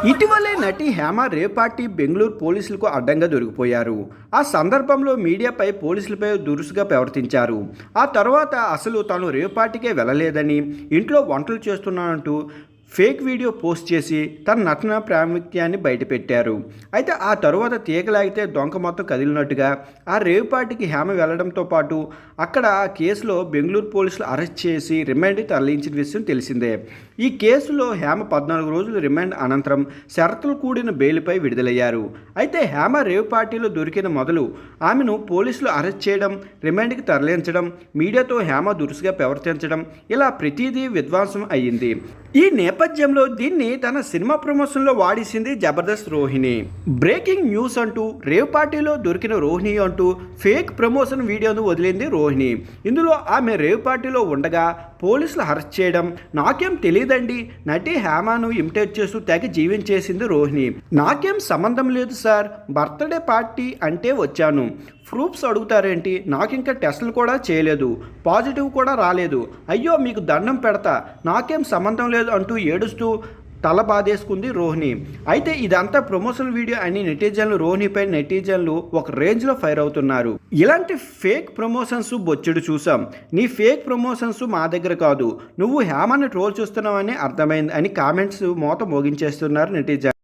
ఇటీవలే నటి Hema rave party Bengaluru పోలీసులకు అడ్డంగా దొరికిపోయారు. ఆ సందర్భంలో మీడియాపై పోలీసులపై దురుసుగా ప్రవర్తించారు. ఆ తర్వాత అసలు తాను రేవ్ పార్టీకే వెళ్ళలేదని, ఇంట్లో వంటలు చేస్తున్నానంటూ ఫేక్ వీడియో పోస్ట్ చేసి తన నటన ప్రాముఖ్యాన్ని బయటపెట్టారు. అయితే ఆ తరువాత తీగలాగితే దొంగ మొత్తం కదిలినట్టుగా ఆ రేవ్ పార్టీకి హేమ వెళ్లడంతో పాటు అక్కడ ఆ కేసులో బెంగళూరు పోలీసులు అరెస్ట్ చేసి రిమాండ్ తరలించిన విషయం తెలిసిందే. ఈ కేసులో హేమ 14 రోజుల రిమాండ్ అనంతరం షరతులు కూడిన బెయిల్పై విడుదలయ్యారు. అయితే హేమ రేవ్ పార్టీలో దొరికిన మొదలు ఆమెను పోలీసులు అరెస్ట్ చేయడం, రిమాండ్కి తరలించడం, మీడియాతో హేమ దురుసుగా ప్రవర్తించడం, ఇలా ప్రతిదీ విధ్వంసం అయ్యింది. ఈ నేపథ్యంలో దీన్ని తన సినిమా ప్రమోషన్లో వాడేసింది జబర్దస్త్ రోహిణి. బ్రేకింగ్ న్యూస్ అంటూ రేవ్ పార్టీలో దొరికిన రోహిణి అంటూ ఫేక్ ప్రమోషన్ వీడియోను వదిలింది రోహిణి. ఇందులో ఆమె రేవ్ పార్టీలో ఉండగా పోలీసులు అరెస్ట్ చేయడం, నాకేం తెలియదండి, నటి హేమను ఇమిటేట్ చేస్తూ తెగ జీవించేసింది రోహిణి. నాకేం సంబంధం లేదు సార్, బర్త్డే పార్టీ అంటే వచ్చాను, ప్రూఫ్స్ అడుగుతారేంటి, నాకు ఇంకా టెస్టులు కూడా చేయలేదు, పాజిటివ్ కూడా రాలేదు, అయ్యో మీకు దండం పెడతా, నాకేం సంబంధం లేదు అంటూ ఏడుస్తూ తల బాధేసుకుంది రోహిణి. అయితే ఇదంతా ప్రమోషన్ వీడియో అని రోహిణిపై నెటిజన్లు ఒక రేంజ్లో ఫైర్ అవుతున్నారు. ఇలాంటి ఫేక్ ప్రమోషన్స్ బొచ్చెడు చూసాం, నీ ఫేక్ ప్రమోషన్స్ మా దగ్గర కాదు, నువ్వు హేమని ట్రోల్ చూస్తున్నావని అర్థమైంది అని కామెంట్స్ మోత మోగించేస్తున్నారు నెటిజన్.